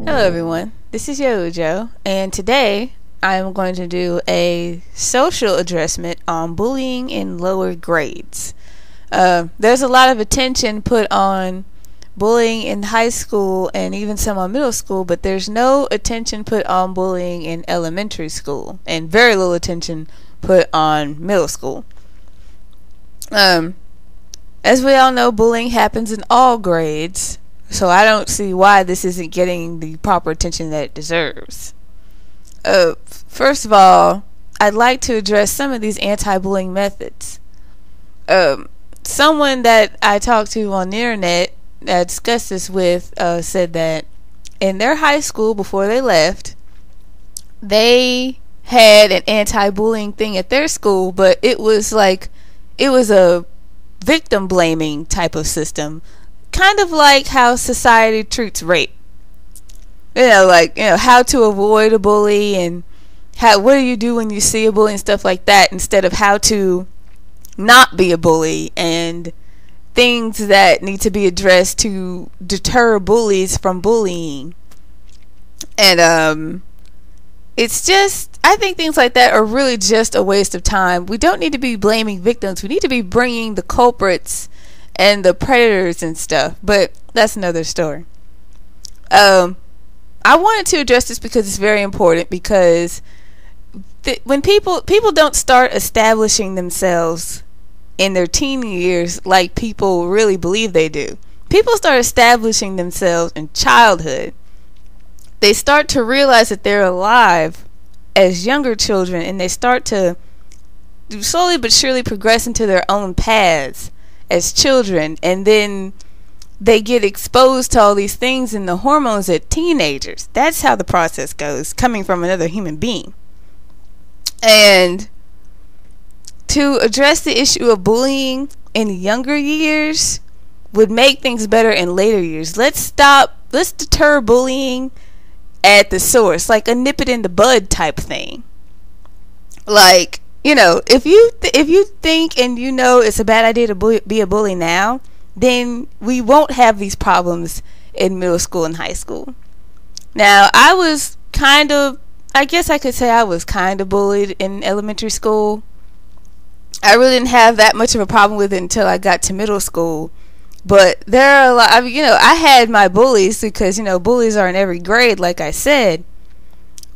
Hello everyone, this is Yojo, and today I'm going to do a social addressment on bullying in lower grades. There's a lot of attention put on bullying in high school and even some on middle school, but there's no attention put on bullying in elementary school, and very little attention put on middle school. As we all know, bullying happens in all grades, so I don't see why this isn't getting the proper attention that it deserves. First of all, I'd like to address some of these anti-bullying methods. Someone that I talked to on the internet that I discussed this with said that in their high school before they left, they had an anti-bullying thing at their school, but it was a victim blaming type of system, kind of like how society treats rape. How to avoid a bully and what do you do when you see a bully and stuff like that, instead of how to not be a bully and things that need to be addressed to deter bullies from bullying. And it's just, I think things like that are really just a waste of time. We don't need to be blaming victims. We need to be bringing the culprits and the predators and stuff, but that's another story. I wanted to address this because it's very important, because when people don't start establishing themselves in their teen years like people really believe they do. People start establishing themselves in childhood. They start to realize that they're alive as younger children, and they start to slowly but surely progress into their own paths as children, and then they get exposed to all these things and the hormones as teenagers. That's how the process goes, coming from another human being. And to address the issue of bullying in younger years would make things better in later years. Let's deter bullying at the source, like a nip it in the bud type thing. Like, if you think and it's a bad idea to be a bully now, then we won't have these problems in middle school and high school. Now, I guess I could say I was kind of bullied in elementary school. I really didn't have that much of a problem with it until I got to middle school. But there are a lot, I had my bullies because, bullies are in every grade, like I said.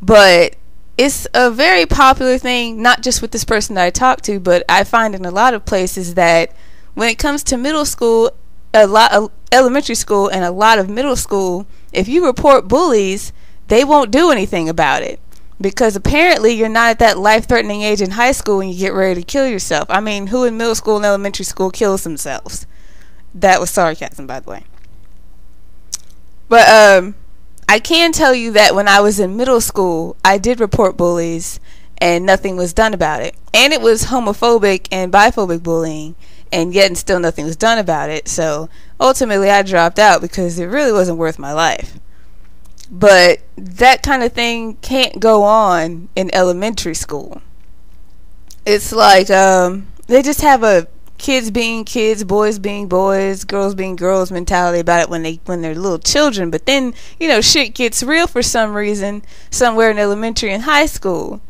But it's a very popular thing, not just with this person that I talked to, but I find in a lot of places that when it comes to middle school, a lot of elementary school and a lot of middle school, if you report bullies, they won't do anything about it. Because apparently you're not at that life-threatening age in high school when you get ready to kill yourself. I mean, who in middle school and elementary school kills themselves? That was sarcasm, by the way. But I can tell you that when I was in middle school, I did report bullies and nothing was done about it. And it was homophobic and biphobic bullying, and yet and still nothing was done about it. So ultimately I dropped out because it really wasn't worth my life. But that kind of thing can't go on in elementary school. It's like they just have a kids being kids, boys being boys, girls being girls mentality about it when they're little children. But then, shit gets real for some reason somewhere in elementary and high school.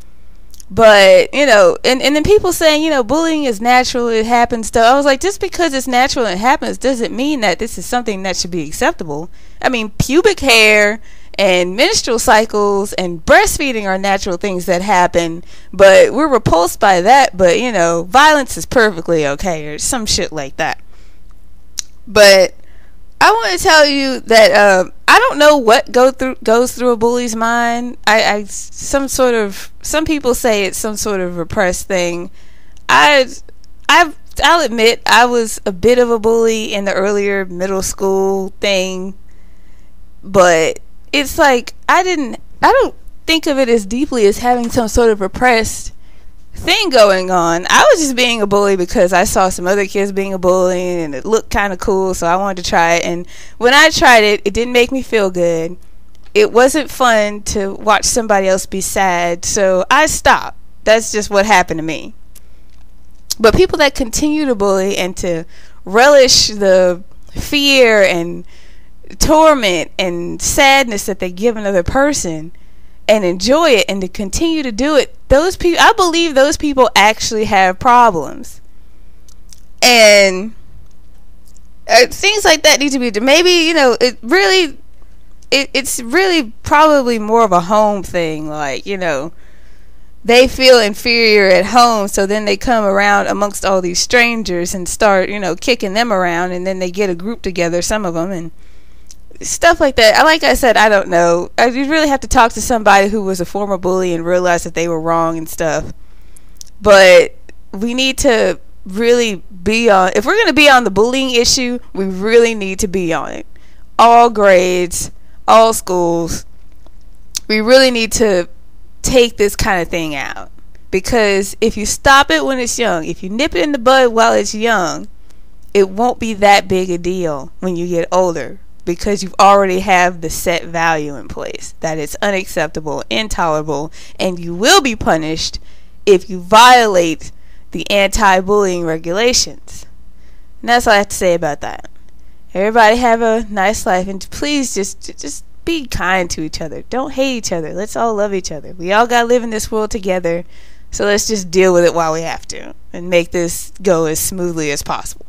But, and then people saying, bullying is natural, it happens. So I was like, just because it's natural and it happens doesn't mean that this is something that should be acceptable. I mean, pubic hair and menstrual cycles and breastfeeding are natural things that happen, but we're repulsed by that. But violence is perfectly okay, or some shit like that. But I want to tell you that I don't know what goes through a bully's mind. Some people say it's some sort of repressed thing. I'll admit I was a bit of a bully in the earlier middle school thing, but it's like I don't think of it as deeply as having some sort of repressed thing going on. I was just being a bully because I saw some other kids being a bully and it looked kind of cool, so I wanted to try it. And when I tried it, it didn't make me feel good. It wasn't fun to watch somebody else be sad, so I stopped. That's just what happened to me. But people that continue to bully and to relish the fear and torment and sadness that they give another person and enjoy it and to continue to do it, those people, I believe those people actually have problems. And things like that need to be, maybe, you know, it's really probably more of a home thing. Like, you know, they feel inferior at home, so then they come around amongst all these strangers and start, you know, kicking them around, and then they get a group together, some of them, and stuff like that. Like I said, I don't know. You really have to talk to somebody who was a former bully and realize that they were wrong and stuff. But we need to really be on, if we're going to be on the bullying issue, we really need to be on it. All grades, all schools. We really need to take this kind of thing out, because if you stop it when it's young, if you nip it in the bud while it's young, it won't be that big a deal when you get older, because you already have the set value in place that it's unacceptable, intolerable, and you will be punished if you violate the anti-bullying regulations. And that's all I have to say about that. Everybody have a nice life, and please just be kind to each other. Don't hate each other. Let's all love each other. We all gotta live in this world together, so let's just deal with it while we have to and make this go as smoothly as possible.